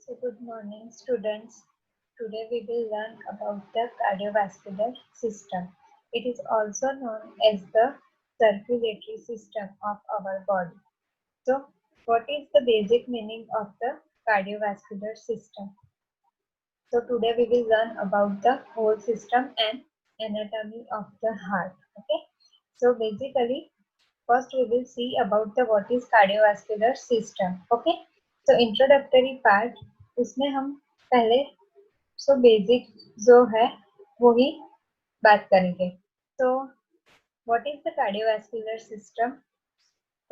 So good morning students. Today we will learn about the cardiovascular system. It is also known as the circulatory system of our body. So what is the basic meaning of the cardiovascular system? So today we will learn about the whole system and anatomy of the heart. Okay. So basically first we will see about the what is cardiovascular system. Okay. So introductory part उसमें हम पहले basic जो है वो ही बात करेंगे. So what is the cardiovascular system?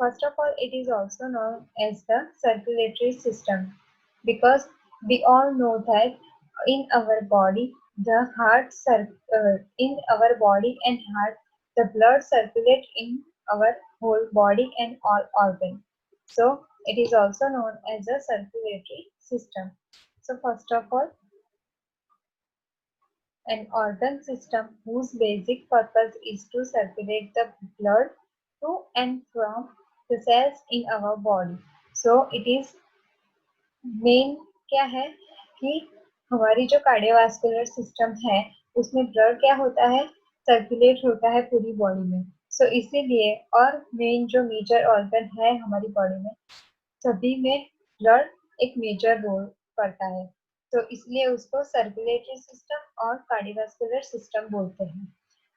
First of all, it is also known as the circulatory system because we all know that in our body, in our body and heart, the blood circulate in our whole body and all organ. So it is also known as a circulatory system. So first of all, an organ system whose basic purpose is to circulate the blood to and from the cells in our body. So it is main क्या है कि हमारी जो cardiovascular system है उसमें blood क्या होता है, सर्कुलेट होता है पूरी बॉडी में. सो इसीलिए और मेन जो मेजर ऑर्गन है हमारी बॉडी में सभी में ब्लड एक मेजर रोल करता है. तो इसलिए उसको सर्कुलेटरी सिस्टम और कार्डियोवास्कुलर सिस्टम बोलते हैं.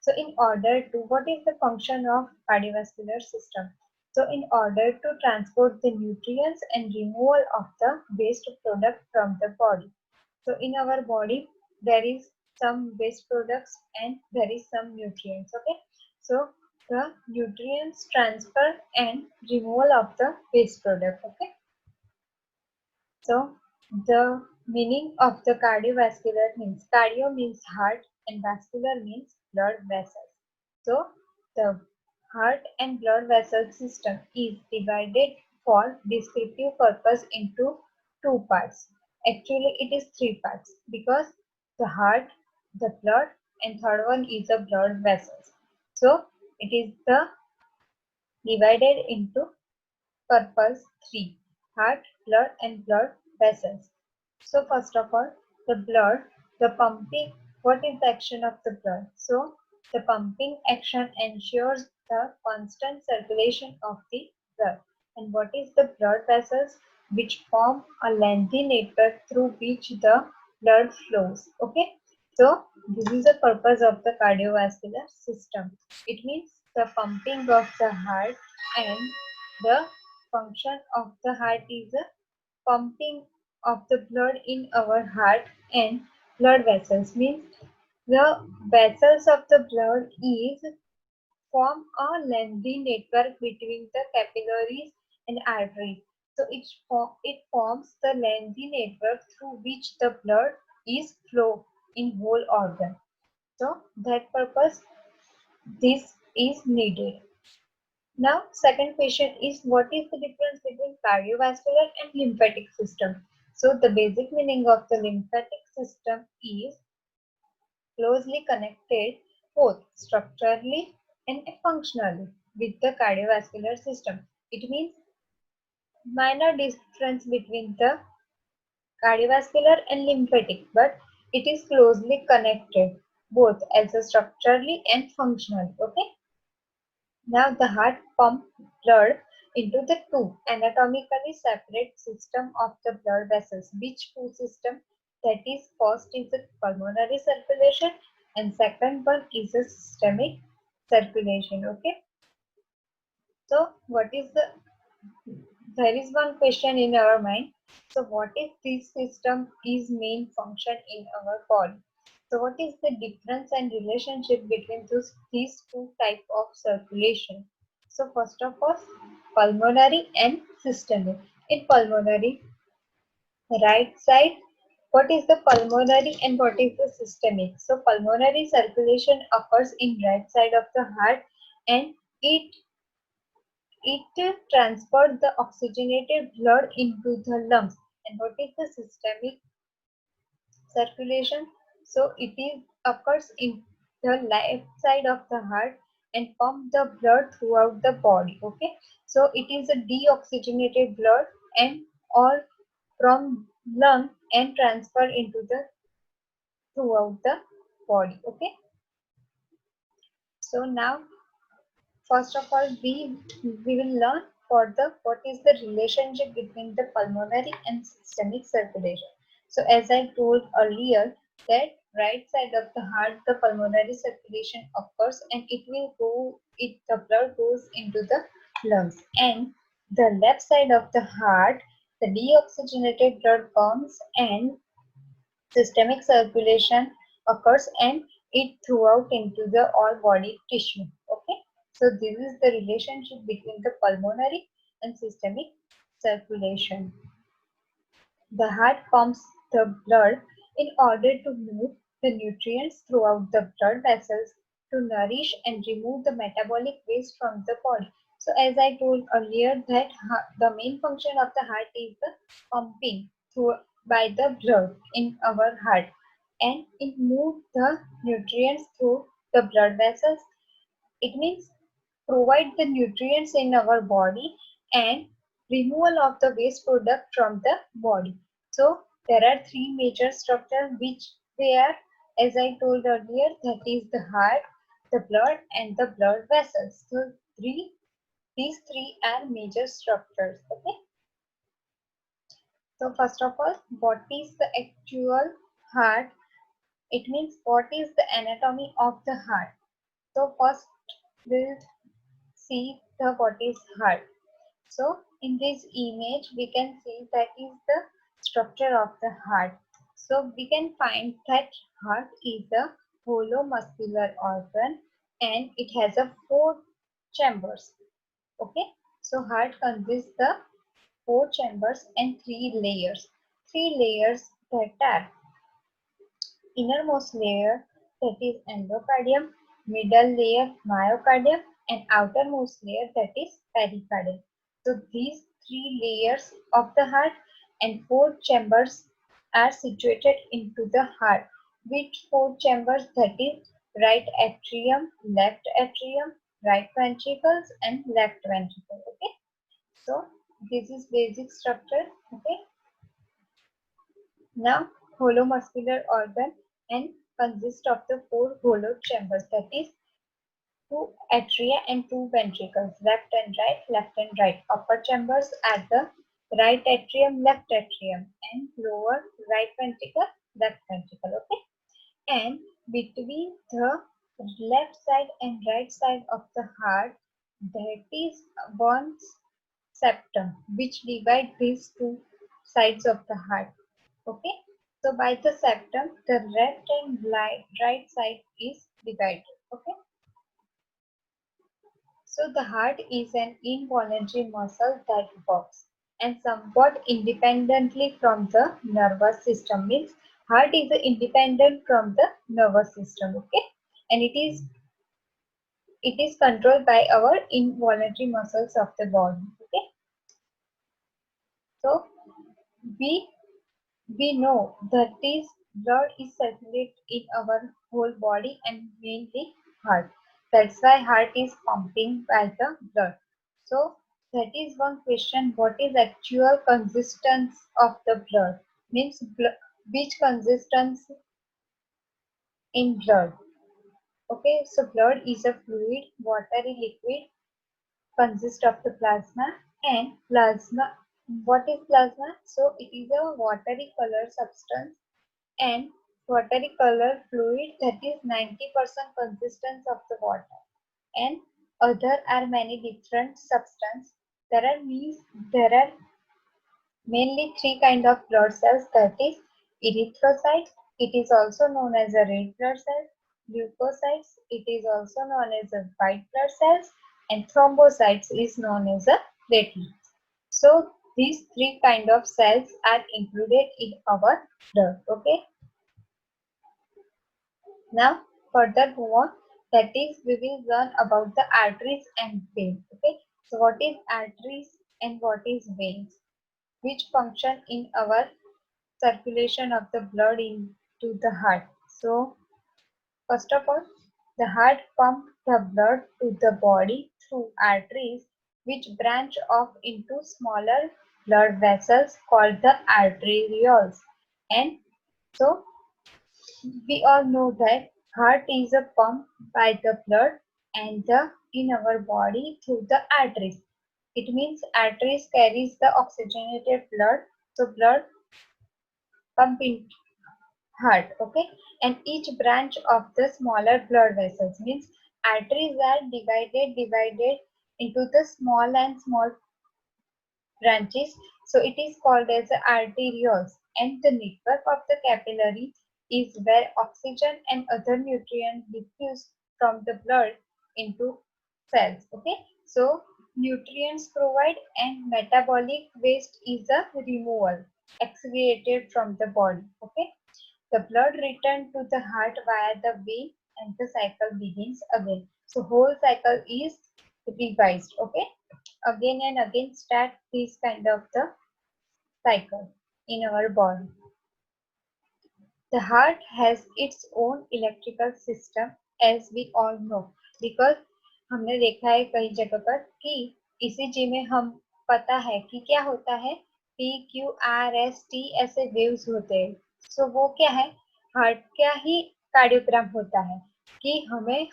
So in order to, what is the function of cardiovascular system? So in order to transport the nutrients and removal of the waste product from the body. So in our body there is some waste products and there is some nutrients. Okay. So the nutrients transfer and removal of the waste product. Okay. So the meaning of the cardiovascular means cardio means heart and vascular means blood vessels. So the heart and blood vessel system is divided for descriptive purpose into two parts. Actually it is three parts because the heart, the blood and third one is the blood vessels. So it is the divided into purpose 3: heart, blood and blood vessels. So first of all, the blood, the pumping, what is the action of the blood? So the pumping action ensures the constant circulation of the blood. And what is the blood vessels? Which form a lengthy network through which the blood flows. Okay. So this is the purpose of the cardiovascular system. It means the pumping of the heart, and the function of the heart is a pumping of the blood in our heart, and blood vessels means the vessels of the blood is form a lengthy network between the capillaries and arteries. So it forms the lengthy network through which the blood is flow in whole organ. So that purpose this is needed. Now, second question is what is the difference between cardiovascular and lymphatic system? So, the basic meaning of the lymphatic system is closely connected both structurally and functionally with the cardiovascular system. It means minor difference between the cardiovascular and lymphatic, but it is closely connected both as a structurally and functionally. Okay. Now the heart pumps blood into the two anatomically separate system of the blood vessels. Which two system? That is, first is the pulmonary circulation and second one is the systemic circulation. Okay. So what is the, there is one question in our mind. So what is this system is main function in our body? So what is the difference and relationship between these two type of circulation? So first of all, pulmonary and systemic. In pulmonary, right side, what is the pulmonary and what is the systemic? So pulmonary circulation occurs in right side of the heart, and it transports the oxygenated blood into the lungs. And what is the systemic circulation? So it is occurs in the left side of the heart and pump the blood throughout the body. Okay. So it is a deoxygenated blood and all from lung and transfer into the throughout the body. Okay. So now first of all, we will learn for the what is the relationship between the pulmonary and systemic circulation. So as I told earlier that right side of the heart the pulmonary circulation occurs and the blood goes into the lungs, and the left side of the heart the deoxygenated blood comes and systemic circulation occurs and it throughout into the all body tissue. Okay, so this is the relationship between the pulmonary and systemic circulation. The heart pumps the blood in order to move the nutrients throughout the blood vessels to nourish and remove the metabolic waste from the body. So as I told earlier that the main function of the heart is the pumping through by the blood in our heart, and it moves the nutrients through the blood vessels. It means provide the nutrients in our body and removal of the waste product from the body. So there are three major structures which they are, as I told earlier, that is the heart, the blood and the blood vessels. So these three are major structures. Okay. So first of all, what is the actual heart? It means what is the anatomy of the heart. So first we'll see the what is heart. So in this image we can see that is the structure of the heart. So we can find that heart is a hollow muscular organ and it has a four chambers. Okay, so heart consists the four chambers and three layers. Three layers that are innermost layer, that is endocardium, middle layer myocardium, and outermost layer, that is pericardium. So these three layers of the heart and four chambers are situated into the heart. Which four chambers? That is right atrium, right ventricles, and left ventricle. Okay. So this is basic structure. Okay. Now, hollow muscular organ and consists of the four hollow chambers, that is two atria and two ventricles, left and right. Upper chambers are the right atrium, left atrium, and lower right ventricle, left ventricle. Okay, and between the left side and right side of the heart, that is one septum which divide these two sides of the heart. Okay, so by the septum the left and right side is divided. Okay, so the heart is an involuntary muscle that works and somewhat independently from the nervous system. Means heart is independent from the nervous system. Okay, and it is controlled by our involuntary muscles of the body. Okay, so we we know that this blood is circulated in our whole body and mainly heart. That's why heart is pumping by the blood. So that is one question. What is actual consistence of the blood? Means which consistence in blood? Okay, so blood is a fluid, watery liquid, consists of the plasma, and plasma. What is plasma? So it is a watery color substance and watery color fluid that is 90% consistence of the water, and other are many different substance. There are mainly three kind of blood cells, that is erythrocytes, it is also known as a red blood cell, leukocytes, it is also known as a white blood cells, and thrombocytes is known as a platelets. So these three kind of cells are included in our blood. Okay, now further move on, that is we will learn about the arteries and veins. Okay, so what is arteries and what is veins? Which function in our circulation of the blood into the heart. So first of all, the heart pumps the blood to the body through arteries which branch off into smaller blood vessels called the arterioles. And so we all know that heart is a pump by the blood and the in our body through the arteries. It means arteries carries the oxygenated blood, so blood pump in heart, okay? And each branch of the smaller blood vessels means arteries are divided into the small and small branches. So it is called as the arterioles, and the network of the capillary is where oxygen and other nutrients diffuse from the blood into cells. Okay, so nutrients provide and metabolic waste is a removal excreted from the body. Okay, the blood return to the heart via the vein and the cycle begins again. So whole cycle is revised. Okay, again and again start this kind of the cycle in our body. The heart has its own electrical system as we all know, because हमने देखा है कई जगह पर कि ECG में हम पता है कि क्या होता है, P Q R S T ऐसे वेव्स होते हैं. सो वो क्या है, हार्ट का ही कार्डियोग्राम होता है कि हमें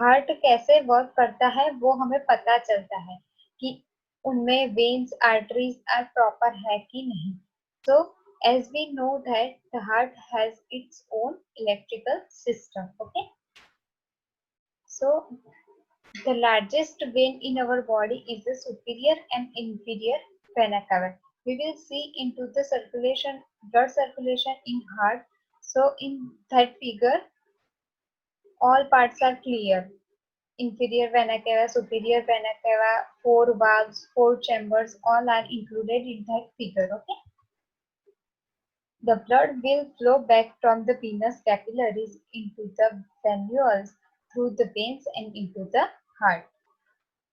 हार्ट कैसे वर्क करता है वो हमें पता चलता है कि उनमें वेन्स आर्टरीज आर प्रॉपर है कि नहीं. So as we know that the heart has its own electrical system. Okay, so the largest vein in our body is the superior and inferior vena cava. We will see into the circulation, blood circulation in heart. So in that figure all parts are clear. Inferior vena cava, superior vena cava, 4 valves, 4 chambers, all are included in that figure. Okay. The blood will flow back from the venous capillaries into the venules through the veins and into the heart.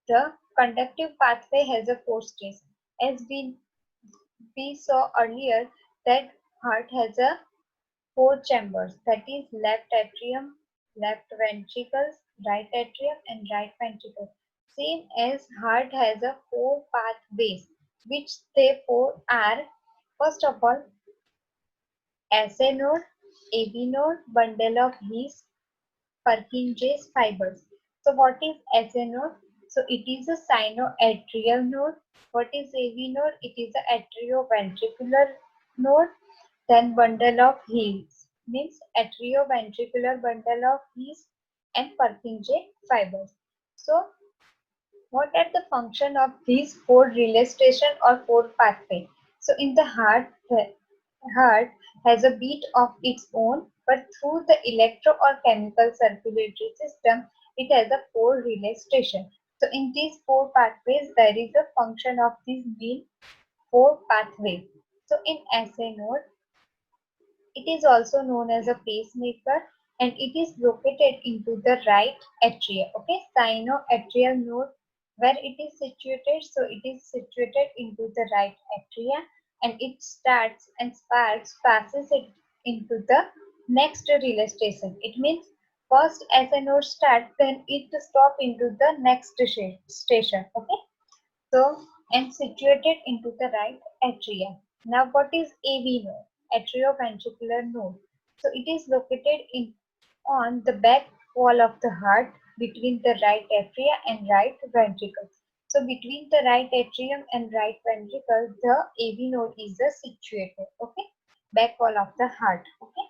The conductive pathway has a 4 stages. As we saw earlier that heart has a 4 chambers, that is left atrium, left ventricles, right atrium and right ventricle. Same as heart has a 4 pathways, which they 4 are, first of all, SA node, AV node, bundle of His, Purkinje's fibers. So what is SA node? So it is a sinoatrial node. What is AV node? It is a atrioventricular node. Then bundle of His means atrioventricular bundle of His and Purkinje fibers. So what are the function of these 4 relay station or 4 pathway? So in the heart has a beat of its own, but through the electro or chemical circulatory system, it has a 4 relay station. So in these 4 pathways, there is a function of these being 4 pathways. So in SA node, it is also known as a pacemaker and it is located into the right atria. Okay, sinoatrial node where it is situated. So it is situated into the right atria and it starts and passes it into the next relay station. It means first as a node starts, then it stop into the next station. Okay, so and situated into the right atria. Now what is AV node? Atrioventricular node. So it is located on the back wall of the heart between the right atria and right ventricle. So between the right atrium and right ventricle, the AV node is situated. Okay, back wall of the heart. Okay,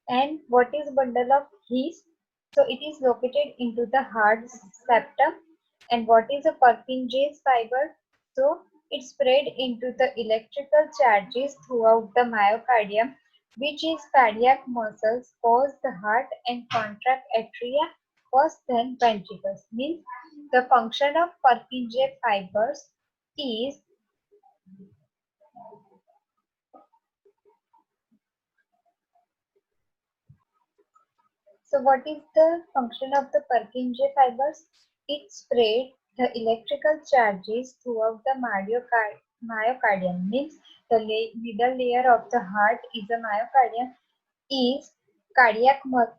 and what is bundle of His? So it is located into the heart septum. And what is a Purkinje's fiber? So it spread into the electrical charges throughout the myocardium, which is cardiac muscles, cause the heart and contract atria first, then ventricles. Means the function of Purkinje fibers is so what is the function of the Purkinje fibers? It spread the electrical charges throughout the myocardium. Means the middle layer of the heart is a myocardium is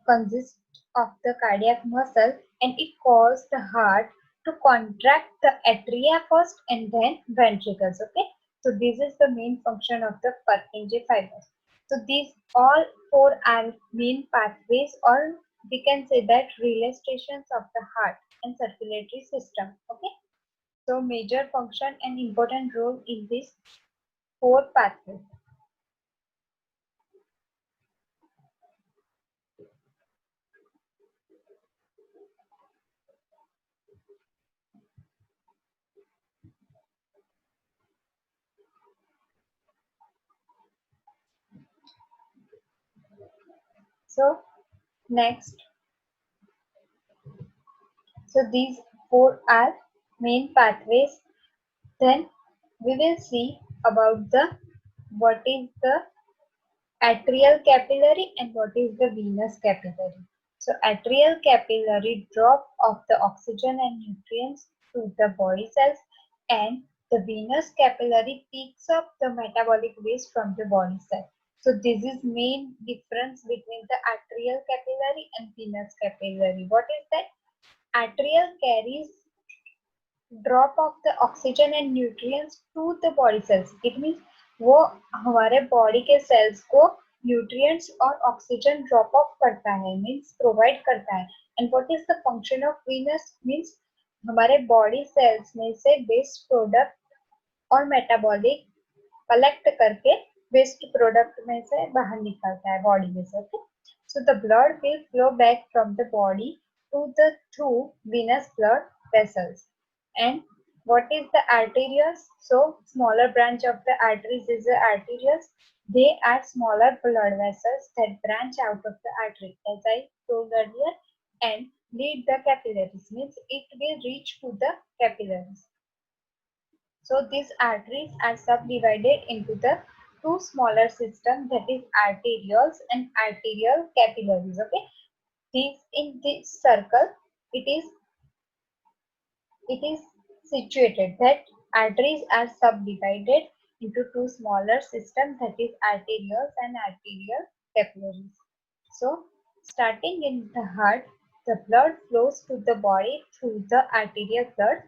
consists of the cardiac muscle and it causes the heart to contract the atria first and then ventricles. Okay, so this is the main function of the Purkinje fibers. So these all four are main pathways, or we can say that relay stations of the heart and circulatory system. Okay, so major function and important role in this four pathways. So next, so these four are main pathways. Then we will see about the what is the atrial capillary and what is the venous capillary. So atrial capillary drop of the oxygen and nutrients to the body cells, and the venous capillary picks up the metabolic waste from the body cell. So this is main difference between the atrial capillary and venous capillary. What is that? Atrial carries drop off the oxygen and nutrients to the body cells. It means वो हमारे body के sales को nutrients और oxygen drop of करता है, means provide करता है. And what is the function of Venus? Means हमारे बॉडी सेल्स में से वेस्ट प्रोडक्ट और मेटाबॉलिक कलेक्ट करके वेस्ट प्रोडक्ट में से बाहर निकलता है बॉडी में से. Okay, so the blood will flow back from the body to the through venous blood vessels. And what is the arteries? So smaller branch of the arteries is the arteries. They are smaller blood vessels that branch out of the artery, as I told earlier, and lead the capillaries, means it will reach to the capillaries. So these arteries are subdivided into the two smaller systems, that is arterioles and arterial capillaries. Okay, these in this circle it is situated that arteries are subdivided into two smaller systems, that is arterioles and arterial capillaries. So starting in the heart, the blood flows to the body through the arterial blood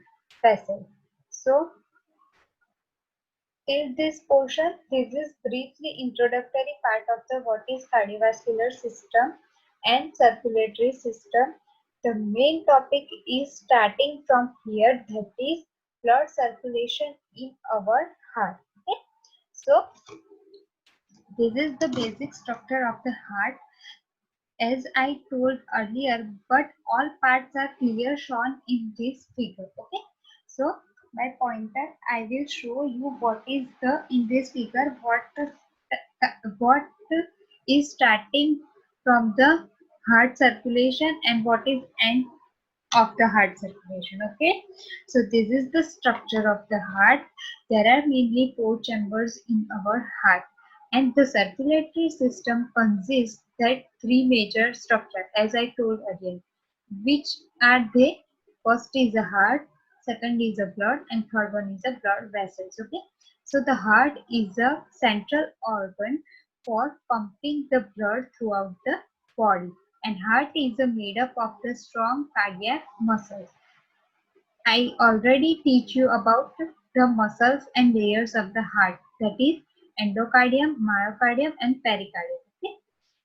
vessel. So till this portion, this is briefly introductory part of the what is cardiovascular system and circulatory system. The main topic is starting from here, that is blood circulation in our heart. Okay, so this is the basic structure of the heart, as I told earlier, but all parts are clear shown in this figure. Okay, so by pointer I will show you what is the in this figure what is starting from the heart circulation and what is end of the heart circulation. Okay, so this is the structure of the heart. There are mainly four chambers in our heart, and the circulatory system consists that three major structures, as I told earlier. Which are they? First is the heart, second is the blood, and third one is the blood vessels. Okay, so the heart is a central organ for pumping the blood throughout the body, and heart is made up of the strong cardiac muscles. I already teach you about the muscles and layers of the heart, that is endocardium, myocardium and pericardium. Okay?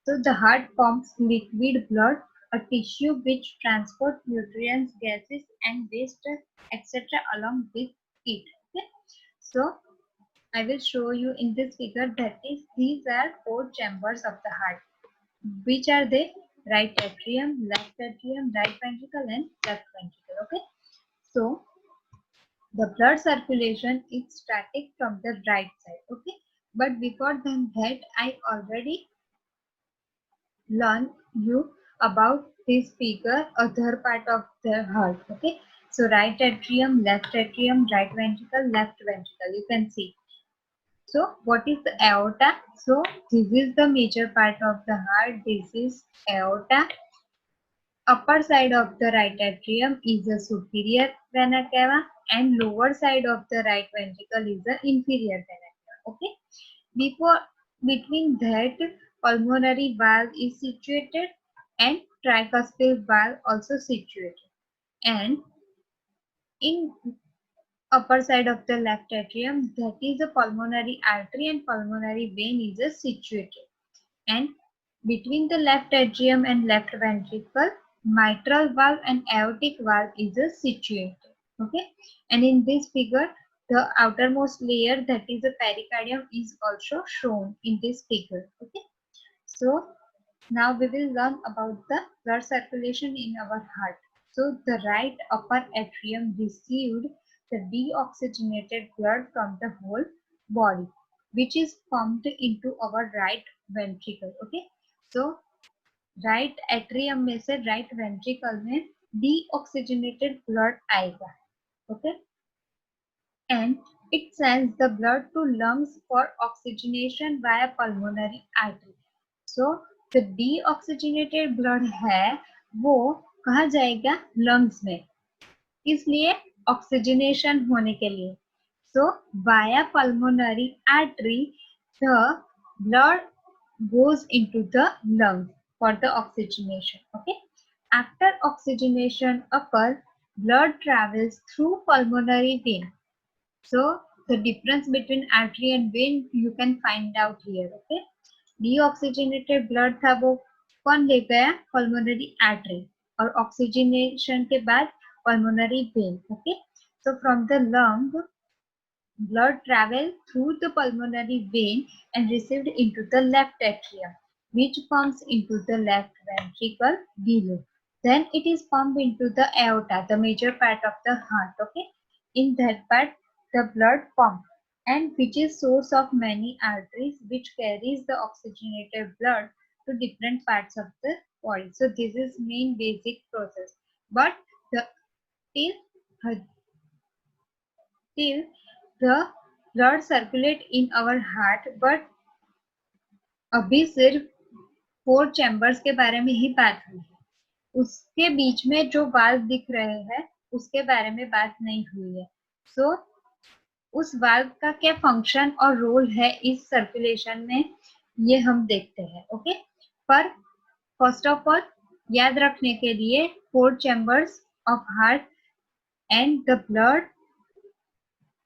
So the heart pumps liquid blood, a tissue which transports nutrients, gases and waste, etc. along with it. Okay? So I will show you in this figure, that is these are four chambers of the heart. Which are they? Right atrium, right ventricle and left ventricle. Okay, so the blood circulation is static from the right side. Okay, but before than that I already learned you about this figure, other part of the heart. Okay, so right atrium, right ventricle, left ventricle, you can see. So what is the aorta? So this is the major part of the heart. This is aorta. Upper side of the right atrium is the superior vena cava, and lower side of the right ventricle is the inferior vena cava. Okay. Before between that, pulmonary valve is situated and tricuspid valve also situated. And in upper side of the left atrium, that is a pulmonary artery and pulmonary vein is situated. And between the left atrium and left ventricle, mitral valve and aortic valve is situated. Okay, and in this figure, the outermost layer, that is the pericardium, is also shown in this figure. Okay, so now we will learn about the blood circulation in our heart. So the right upper atrium received the deoxygenated blood from the whole body, which is pumped into our right ventricle. Okay, so right atrium में से right ventricle में deoxygenated blood आएगा. Okay, and it sends the blood to lungs for oxygenation via pulmonary artery. So the deoxygenated blood है वो कहाँ जाएगा? lungs में, इसलिए ऑक्सीजनेशन होने के लिए. So via pulmonary artery the blood goes into the lungs for the oxygenation. Okay, after oxygenation occurs, blood travels through pulmonary vein. So the difference between artery and vein you can find out here. Okay, deoxygenated blood था वो कौन ले गया? pulmonary artery, और oxygenation के बाद pulmonary vein. Okay, so from the lung blood travel through the pulmonary vein and received into the left atrium, which pumps into the left ventricle below. Then it is pumped into the aorta, the major part of the heart. Okay, in that part the blood pump, and which is source of many arteries which carries the oxygenated blood to different parts of the body. So this is main basic process. But the till till the blood circulate in our heart, but अभी सिर्फ 4 chambers के बारे में ही बात हुई है. उसके बीच में जो वाल्व दिख रहे हैं उसके बारे में बात नहीं हुई है. सो उस वाल्व का क्या फंक्शन और रोल है इस सर्कुलेशन में, ये हम देखते हैं. ओके, पर फर्स्ट ऑफ ऑल याद रखने के लिए 4 chambers of heart and the blood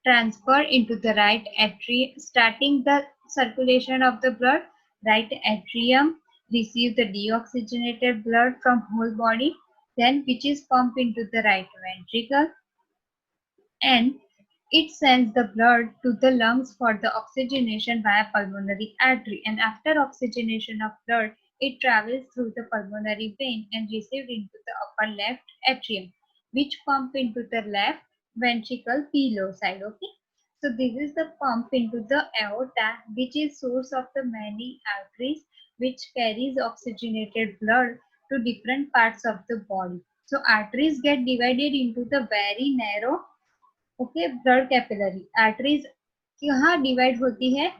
transfer into the right atrium, starting the circulation of the blood. Right atrium receive the deoxygenated blood from whole body, then which is pumped into the right ventricle, and it sends the blood to the lungs for the oxygenation via pulmonary artery, and after oxygenation of blood it travels through the pulmonary vein and received into the upper left atrium, which pump into the left ventricle below side. Okay, so this is the pump into the aorta, which is source of the many arteries which carries oxygenated blood to different parts of the body. So arteries get divided into the very narrow, okay, blood capillary. Arteries कहाँ divide होती है?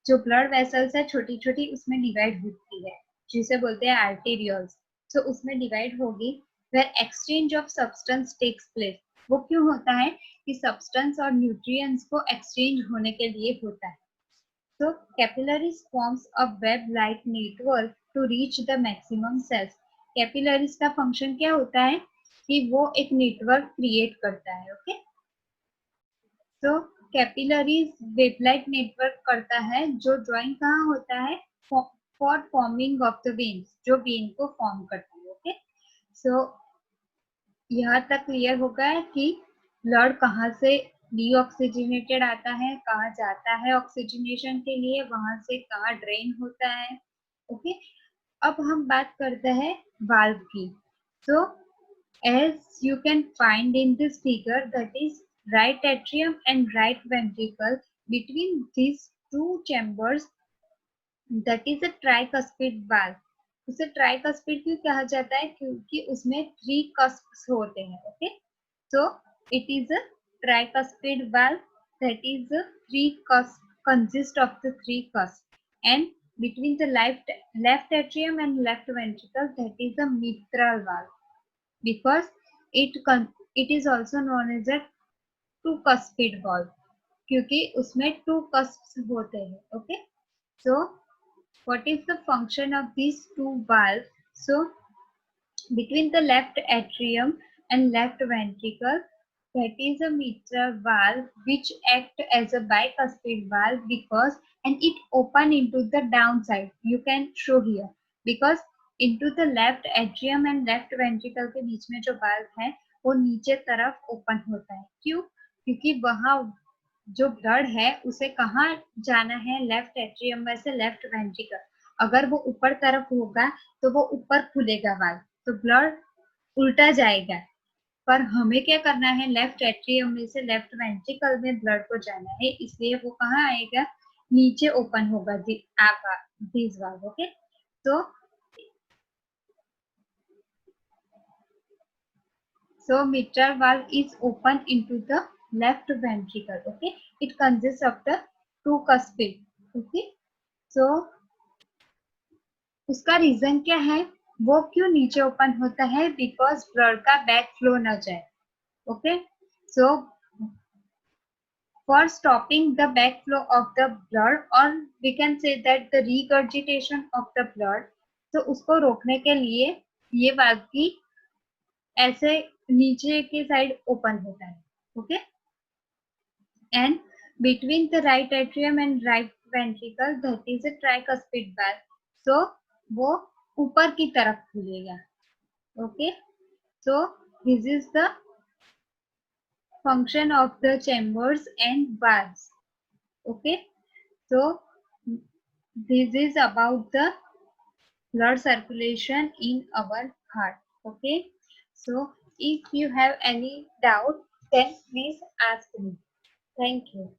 जो blood vessels है छोटी छोटी उसमें divide होती है, जिसे बोलते हैं आर्टेरियल्स. सो उसमें डिवाइड होगी where exchange of substance takes place. वो क्यों होता है? कि सब्सटेंस और न्यूट्रिएंट्स को एक्सचेंज होने के लिए होता है. So capillaries forms a web-like network to reach the maximum cells. Capillaries का फंक्शन क्या होता है? कि वो एक नेटवर्क क्रिएट करता है. ओके, तो कैपिलरीज वेब-लाइक नेटवर्क करता है जो ज्वाइन कहाँ होता है? For forming of the veins, जो वेन को फॉर्म करता है. ओके, सो यहाँ तक क्लियर हो गया कि ब्लड कहाँ से डीऑक्सीजनेटेड आता है, कहाँ जाता है ऑक्सीजनेशन के लिए, वहां से कहाँ ड्रेन होता है. ओके, अब हम बात करते हैं वाल्व की. सो as you can find in this figure, that is right atrium and right ventricle, between these two chambers, that is a tricuspid valve. उसे ट्राइकस्पिड क्यों कहा जाता है? क्योंकि उसमें 3 cusps होते हैं. Okay, so it is a tricuspid valve, that is a 3 cusp, consist of the 3 cusps, and between the left atrium and left ventricle, that is a mitral valve, because it is also known as a two cuspid valve, क्योंकि उसमें 2 cusps होते हैं. Okay, so what is the function of these 2 valves? So between the left atrium and left ventricle, that is a mitral valve which act as a bicuspid valve because and it open into the downside. You can show here because into the left atrium and left ventricle के बीच में जो valve है वो नीचे तरफ open होता है. क्यों? क्योंकि वहां जो ब्लड है उसे कहाँ जाना है, लेफ्ट एट्रियम में से लेफ्ट वेंट्रिकल. अगर वो ऊपर तरफ होगा तो वो ऊपर खुलेगा वाल्व, तो ब्लड उल्टा जाएगा. पर हमें क्या करना है, लेफ्ट एट्रियम में से लेफ्ट वेंट्रिकल में ब्लड को जाना है, इसलिए वो कहाँ आएगा, नीचे ओपन होगा this valve. Okay, so mitral valve is open into the left ventricle. Okay, it consists of the two cuspid. Okay, so उसका रीजन क्या है, वो क्यों नीचे ओपन होता है, बिकॉज ब्लड का बैक फ्लो न जाए. Okay, so for stopping the backflow of the blood, or we can say that the regurgitation of the blood, तो उसको रोकने के लिए ये वाल्व की ऐसे नीचे की साइड ओपन होता है. Okay, and between the right atrium and right ventricle that is a tricuspid valve, so वो ऊपर की तरफ खुलेगा. Okay, so this is the function of the chambers and valves. Okay, so this is about the blood circulation in our heart. Okay, so if you have any doubt then please ask me. Thank you.